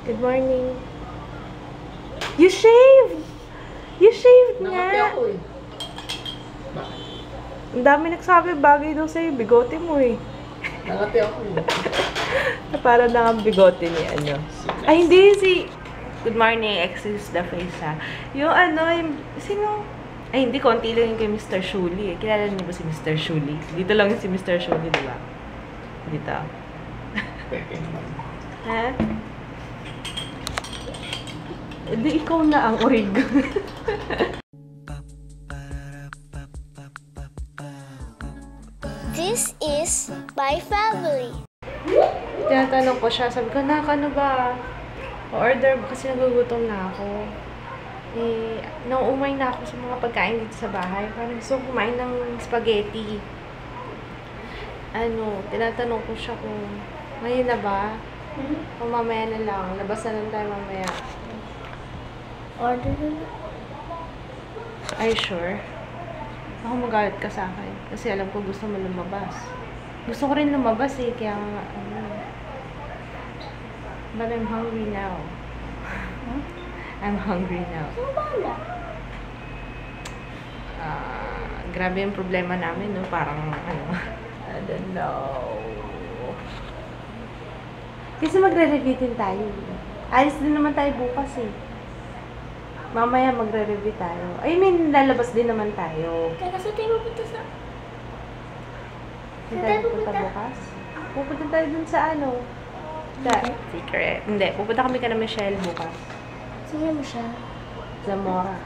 Good morning. You shaved! You shaved nga! Nangati ako eh. Bakit? Ang dami nagsabi, bagay daw sa'yo, bigote mo eh. Nangati ako eh. Parang na ang bigote ni ano. Ay, hindi si... Good morning, excuse the face ha. Yung ano, yung... Sino? Ay, hindi, konti lang yung kay Mr. Shuli eh. Kilala niyo ba si Mr. Shuli? Dito lang yung si Mr. Shuli, diba? Dito. Peke naman. Ha? Hindi, ikaw na ang orig. This is my family. Tinatanong ko siya, sabi ko, ano ba? O-order ba? Kasi nagugutom na ako. Eh, nauumay na ako sa mga pagkain dito sa bahay. Parang gusto kong kumain ng spaghetti. Ano, tinatanong ko siya kung ngayon na ba? O mamaya na lang. Labas na lang tayo mamaya. Order na. Are you sure? Ako magalit ka sa akin. Kasi alam ko gusto mo lumabas. Gusto ko rin lumabas eh. Kaya nga, but I'm hungry now. Huh? I'm hungry now. Grabe yung problema namin, no? Parang, I don't know. Kasi magre-review din tayo. Alis din naman tayo bukas eh. Mamaya magre-review tayo. I mean, lalabas din naman tayo. Kaya sa tayo pupunta sa... Hindi tayo pupunta bukas? Pupunta tayo dun sa ano? Secret. Hindi, pupunta kami ka na Michelle bukas. Sige mo siya. Zamora.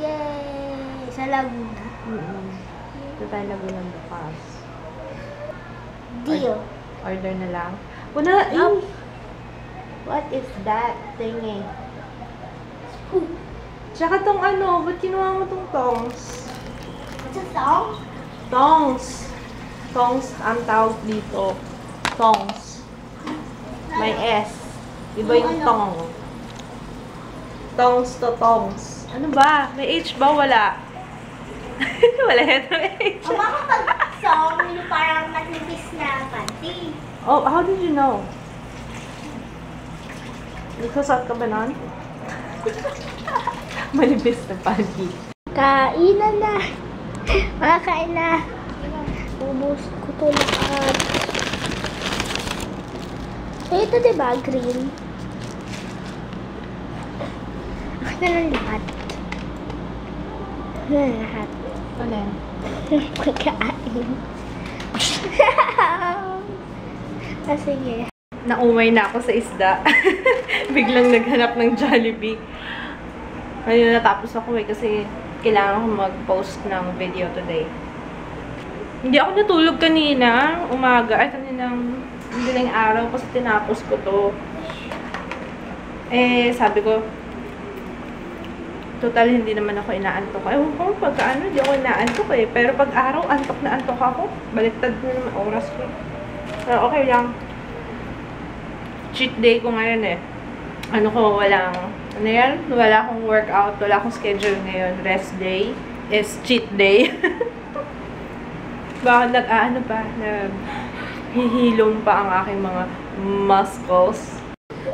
Yay! Sa Laguna. Ito tayo Laguna bukas. Deal. Order na lang. Una, what is that thingy? Tsaka tong ano, ba't kinuha mo tong tongs? What's a song? Tongs. Tongs ang tawag dito. Tongs. May S. Iba yung tong. Tongs to tongs. Ano ba? May H ba? Wala. Wala yan. May H. Ang mga pag-song, yung parang matipis na panty. Oh, how did you know? Nagsusot ka ba nun? Malibis na panty. Kainan na. Makakain na. Ubus ko to lahat. Eh, ito diba? Green. Ako na lang lahat. Ako na lang lahat. Alin? Pagkain. Sige. Naumay na ako sa isda. Biglang naghanap ng Jollibee. Ngayon natapos ako eh kasi kailangan ko mag-post ng video today. Hindi ako natulog kanina, umaga, ay kaninang madaling araw kasi tinapos ko to. Eh, sabi ko, total hindi naman ako inaantok. Ewan ko, pagka ano, hindi ako inaantok eh. Pero pag araw, antok na antok ako. Baliktad na naman oras ko. Pero okay lang. Cheat day ko ngayon eh. Ano ko, ano yan? Wala akong workout, wala akong schedule ngayon. Rest day is cheat day. Baka nag-ano pa, naghihilom pa ang aking mga muscles.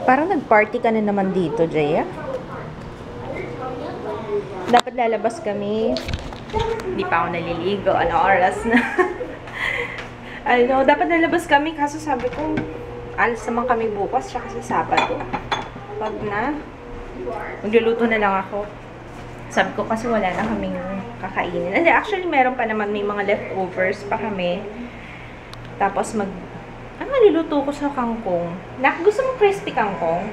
Parang nag-party ka na naman dito, Jaya. Dapat lalabas kami. Hindi pa ako naliligo. Ano oras na? Ano, dapat lalabas kami kaso sabi ko, alis naman kami bukas tsaka sa Sabado. Pag na, magluluto na lang ako. Sabi ko kasi wala na kaming kakainin. And actually, meron pa naman, may mga leftovers pa kami. Tapos ano niluluto ko sa kangkong? Gusto mo crispy kangkong?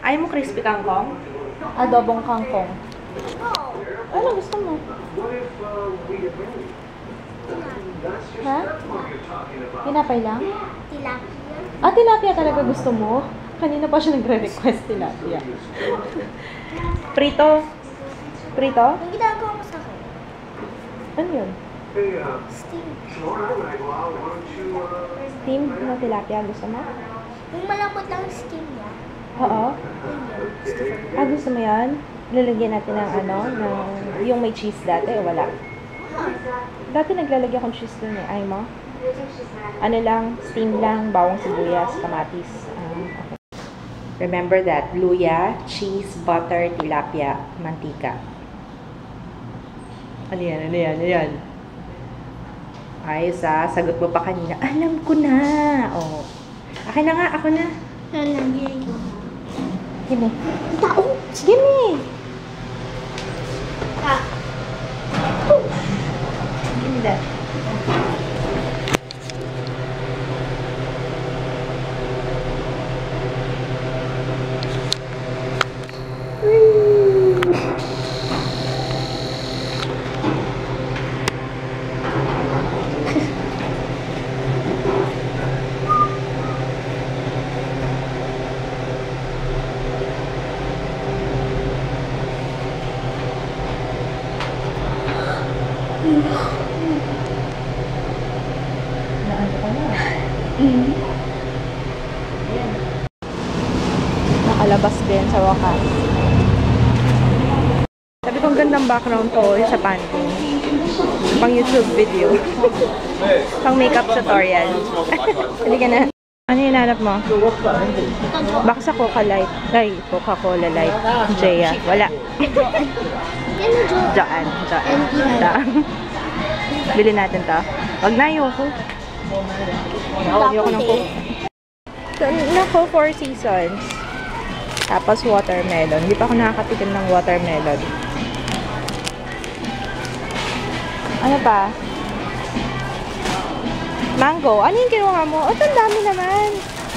Ayaw mo crispy kangkong? Adobong kangkong. Ano gusto mo? Ha? Tinapay lang? Tilapia. Ah, tilapia talaga gusto mo? Kanina pa siya nagre-request tilapia. Prito? Prito? Ang ginagawa mo sa akin? Ano yun? Steam. Steam na tilapia. Gusto mo? Yung malambot lang steam niya. Oo. Ah, gusto mo yan? Lalagyan natin ng yung may cheese dati o wala? Dati naglalagyan akong cheese dun eh. Ay mo? Ano lang, steam lang, bawang sibuyas, kamatis. Okay. Remember that. Luya, cheese, butter, tilapia, mantika. Ano yan? Ano yan? Ano yan? Ayos ah. Sagot mo pa kanina. Alam ko na. Oh. Akin na nga. Ako na. Gimme. Tao! Gimme! Gimme that. Nakalabas din sa wakas. Sabi kong gandang background to sa panting. Pang YouTube video. Pang makeup tutorial. Hindi ka na. Ano yung hinanap mo? Baka sa Coca Light. Ay, Coca-Cola Light. Jaya. Wala. Daan. Bili natin to. Wag na, ayoko. Ayoko ng Coke. Nako, 4 seasons. Tapos watermelon. Hindi pa ako nakakatikim ng watermelon. Ano pa? Mango. Ano yung kinuha mo? Oh, ang dami naman.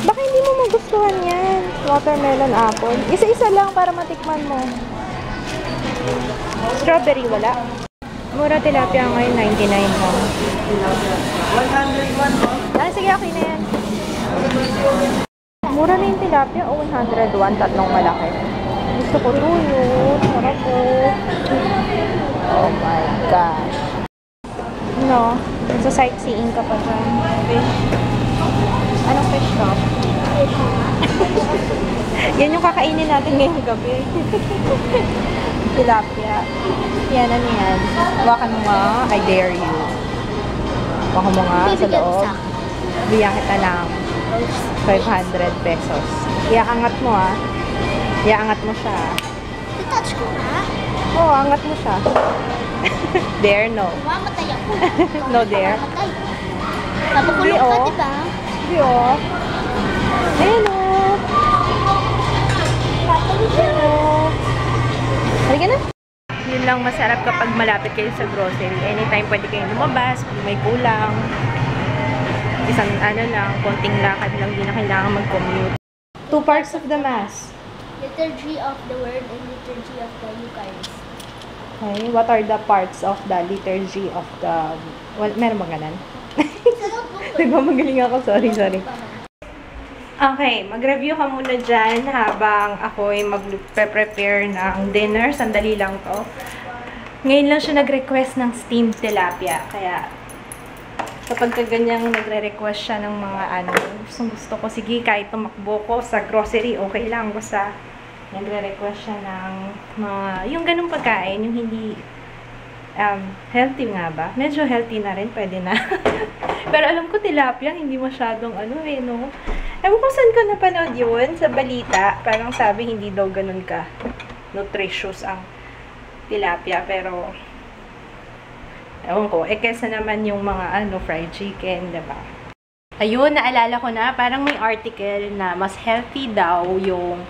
Baka hindi mo magustuhan yan. Watermelon, apple. Isa-isa lang para matikman mo. Strawberry, wala. Mura tilapia ngayon, 99 mo. 101 mo? Sige, okay na yan. Mura na yung tilapia. O, 101. Tatlong malaki. Gusto ko to yun. Sarap po. Oh my gosh. No. Sa sightseeing ka pa dyan. Fish. Anong fish to? Yan yung kakainin natin ngayong gabi. Tilapia. Yan, ano yan? Hawakan mo nga. I dare you. Hawakan mo nga sa loob. Bigyan kita ng 500 pesos. Iaangat mo ah. Iaangat mo siya. Touch ko na? Oo, angat mo siya. Dare, no. Mamatay ako. No dare. Papakulong ka, oh. diba? Hindi oh. Ayan oh. Ayan oh. Halika na. Yun lang masarap kapag malapit kayo sa grocery. Anytime pwede kayong lumabas, kung may kulang. Isang ano lang, konting lakad lang, di na kailangan mag-commute. 2 parts of the Mass. Liturgy of the Word and Liturgy of the Eucharist. Okay, what are the parts of the liturgy of the... Well, meron bang ganan? Nagmamagaling ako, sorry. Okay, mag-review ka muna dyan habang ako'y mag-prepare ng dinner. Sandali lang to. Ngayon lang siya nag-request ng steamed tilapia. Kaya, kapag ganyang nagre-request siya ng mga ano, gusto ko, sige, kahit tumakbo ko sa grocery, okay lang. Basta, nagre-request siya ng mga, yung ganung pagkain, yung hindi healthy nga ba? Medyo healthy na rin, pwede na. Pero alam ko tilapia, hindi masyadong ano eh, no? Ewan ko saan ko napanood yun, sa balita. Parang sabi, hindi daw ganun ka nutritious ang tilapia. Pero, ewan ko, kesa naman yung mga ano, fried chicken, diba? Ayun, naalala ko na, parang may article na mas healthy daw yung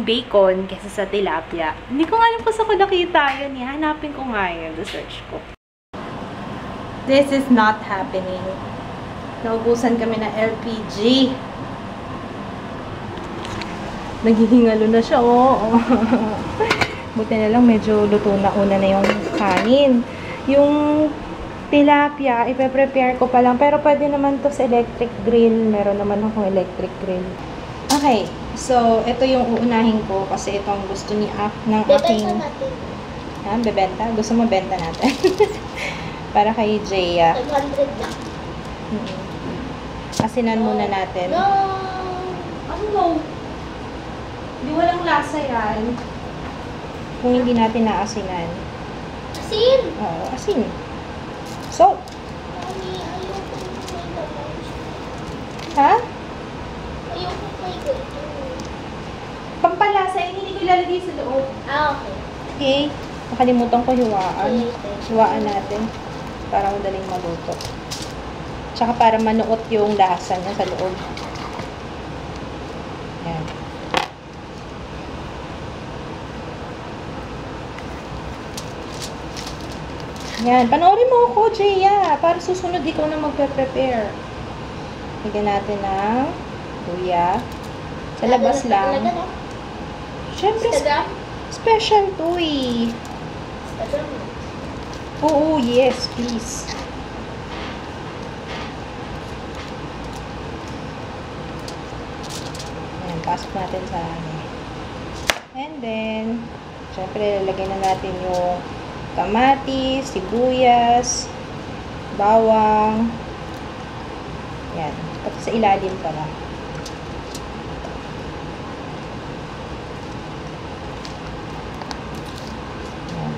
bacon kesa sa tilapia. Hindi ko nga alam kung saan ko nakita yun. Hanapin ko nga yun. Search ko. This is not happening. Naubusan kami ng LPG. Naghihingalo na siya, oh. Buti na lang, medyo luto na una na yung kanin. Yung tilapia, ipe-prepare ko pa lang. Pero pwede naman to sa electric grill. Meron naman akong electric grill. Okay. So, ito yung uunahin ko kasi itong gusto ni ng aking... Bebenta? Gusto mo benta natin? Para kay Jaya. 500 lang. Asinan muna natin. No! Ano no? Hindi walang lasa yan. Kung hindi natin naasinan. Asin! Oo, asin. Salt. Mami, ayoko may lamas. Ha? Ayoko may ganito. ilalagay sa loob. Ah, okay. Okay. Nakalimutan ko hiwaan. Okay. Hiwaan natin. Para madaling maluto. Tsaka para manuot yung lasa niya sa loob. Yan. Yan. Panoorin mo ako, Jaya. Para susunod ikaw na magpe-prepare. Lagyan natin ng luya. Sa labas lang. Talaga, no? Siyempre, Instagram? special to eh. Instagram. Oo, yes, please. Ayan, pasok natin sa And then, syempre, lalagyan na natin yung kamatis, sibuyas, bawang. Yan. Pati sa ilalim pala. Yan.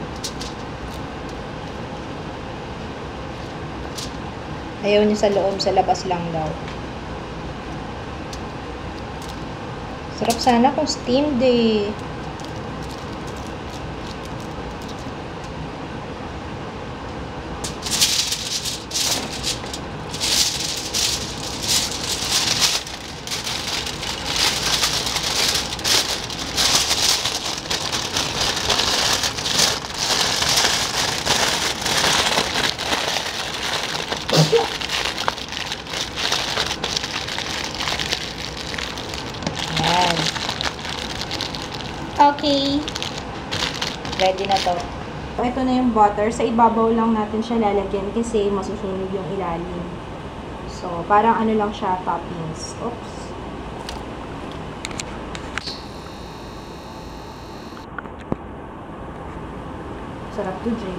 Ayaw niya sa loob, sa labas lang daw. Sarap sana kung steamed eh. Yan. Okay. Ready na to. Ito na yung butter. Sa ibabaw lang natin siya lalagyan kasi masusunog yung ilalim. So, parang ano lang siya, toppings. Oops. Sarap to, Jay.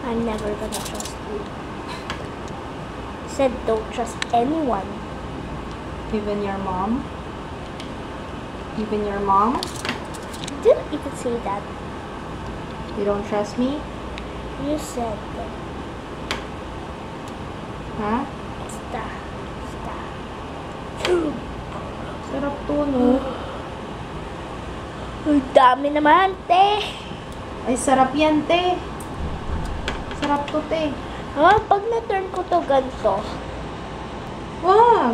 I'm never gonna trust you. Said don't trust anyone. Even your mom? Even your mom? Didn't even say that. You don't trust me? You said that. Ha? Sta. Sarap to, no? Ang dami naman, te. Ay, sarap yan, te. Sarap to, te. Ah, pag na-turn ko to ganito, Wow!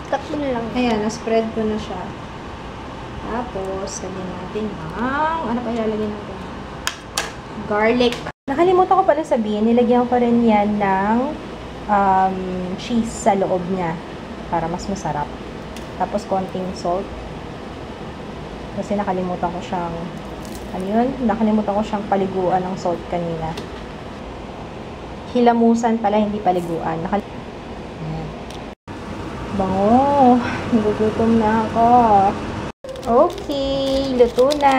tatlo na lang. Ayan, na-spread ko na siya. Tapos, lagyan natin ang... Ano pa ilalagyan natin? Garlic. Nakalimutan ko pala sabihin, nilagyan ko rin yan ng cheese sa loob niya. Para mas masarap. Tapos, konting salt. Kasi nakalimutan ko siyang... Ano yun? Nakalimutan ko siyang paliguan ng salt kanina. Hilamusan pala, hindi paliguan. Ayan. Bango. Nagugutom na ako. Okay. Luto na.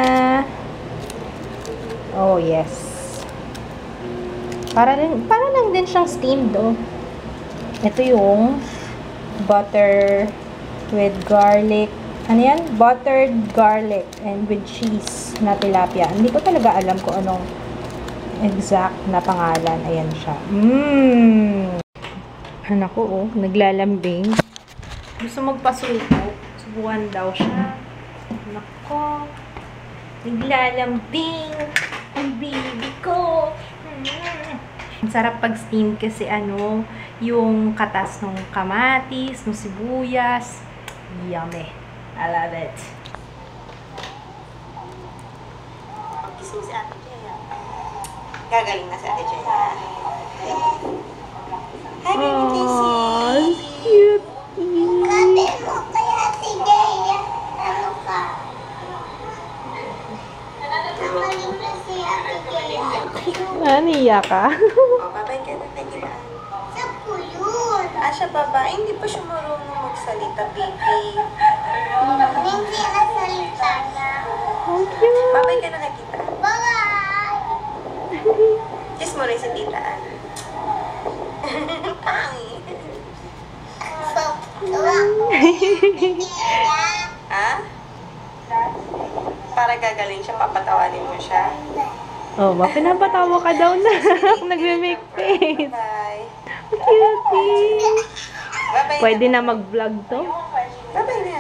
Oh, yes. Para lang din siyang steamed, oh. Ito yung butter with garlic. Ano yan? Buttered garlic and with cheese na tilapia. Hindi ko talaga alam kung anong exact na pangalan. Ayan siya. Anak ko, oh. Naglalambing. Gusto magpasuko. Subukan daw siya. Anak ko. Naglalambing. Ang baby ko. Ang sarap pag steam kasi ano, yung katas ng kamatis, ng sibuyas. Yummy. I love it. Gising si Ate Jaya. Gagaling na si Ate Jaya. Hi, baby Casey. Cute. Sabi mo kaya si Jaya, ano ka? Namaling na si Ate Jaya. Naniya ka? O, babay ka na kay Dilaan. Sa kulun. Ah, siya babae. Hindi pa siya marunong magsalita, baby. Hindi na salita na. How cute. Babay ka na kay Tita. Bye! Kiss mo rin si Tita Ana. Tangi. So, tuwa ko. Jaya. Ha? Para gagaling siya, papatawanin mo siya. Oh, pinapatawa ka daw na. Nagme-make face. Bye. Cutie. Bye-bye Pwede na mag-vlog to. Bye-bye na.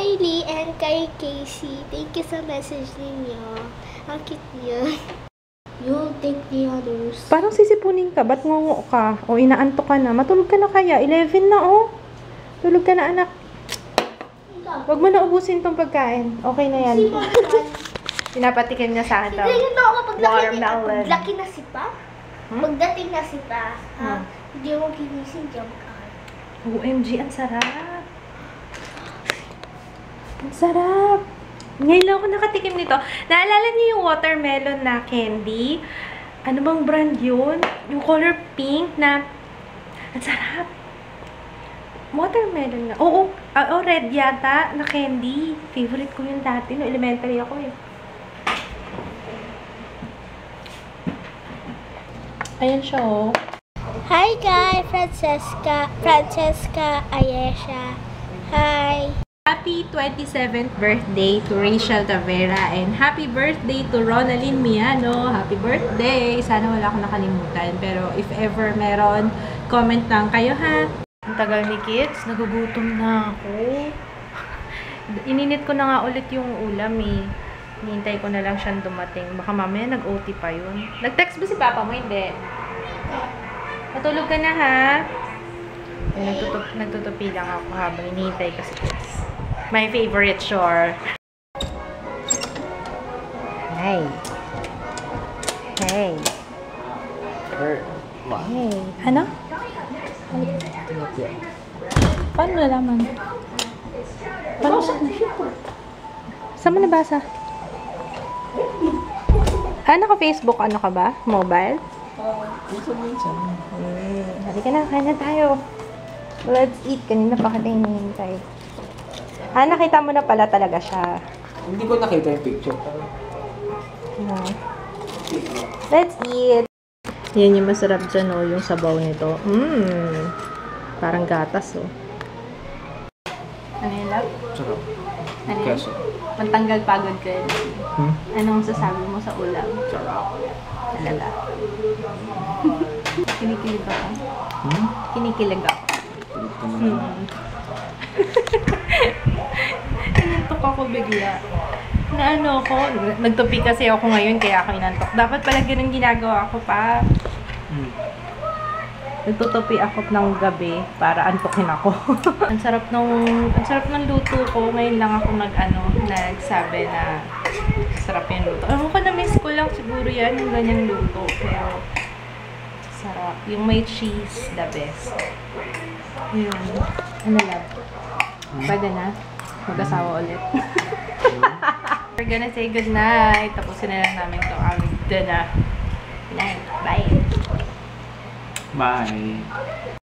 Kylie and kay Casey. Thank you sa message ninyo. Ang cute niya. You'll take the others. Parang sisipunin ka. Ba't ngungo ka? O inaantok ka na. Matulog ka na kaya. 11 na, oh. Tulog ka na, anak. Huwag mo na ubusin tong pagkain. Okay na yan. Pinapatikim niya sa akin daw. Hindi na ako Watermelon. paglaki na si Pa. Pagdating na si Pa, hindi mo ginising jump ka. OMG, ang sarap. Ang sarap. Ngayon lang ako nakatikim nito. Naalala niyo yung watermelon na candy? Ano bang brand yun? Yung color pink na ang sarap. Watermelon na. Oo, red yata na candy. Favorite ko yun dati. No, elementary ako eh. Ayan siya oh. Hi guys, Francesca Ayesha. Hi. Happy 27th birthday to Rachel Tavera and happy birthday to Ronalyn Miano. Happy birthday! Sana wala akong nakalimutan. Pero if ever meron, comment lang kayo ha. Ang tagal ni kids, nagugutom na ako. Ininit ko na nga ulit yung ulam eh. Hinihintay ko na lang siyang dumating. Baka mamaya nag-OT pa yun. Nag-text ba si Papa mo? Hindi. Matulog ka na ha. Nagtutupi lang ako habang hinihintay ko si kids. My favorite chore. Hey. Hey. Hey. Ano? Paano nalaman? Paano? Saan mo nabasa? Naka-Facebook ano ka ba? Mobile? Halika na, kain na tayo. Let's eat. Kanina pa ka hinihintay. Nakita mo na pala talaga siya. Hindi ko nakita yung picture. No. Let's eat. Yan yung masarap dyan, oh, yung sabaw nito. Parang gatas, oh. Ano yun, love? Sarap. Ano yun? Kaso. Pantanggal pagod ka yun. Anong sasabi mo sa ulam? Sarap. Talaga. Kinikilig ako. Kinikilig ako. Inantok ako bigla. Na ano ko, nagtupi kasi ako ngayon kaya ako inantok. Dapat pala ganun ginagawa ko pa. Nagtutupi ako ng gabi para antokin ako. ang sarap ng luto ko. Ngayon lang ako nagsabi na sarap yung luto. Ewan ko na-miss ko lang siguro yan, yung ganyang luto. Pero sarap. Yung may cheese, the best. Yun. Ano lang? Pwede na? Mag-asawa ulit. We're gonna say good night. Tapusin na lang namin ito aming dinner. Good night. Bye. Bye.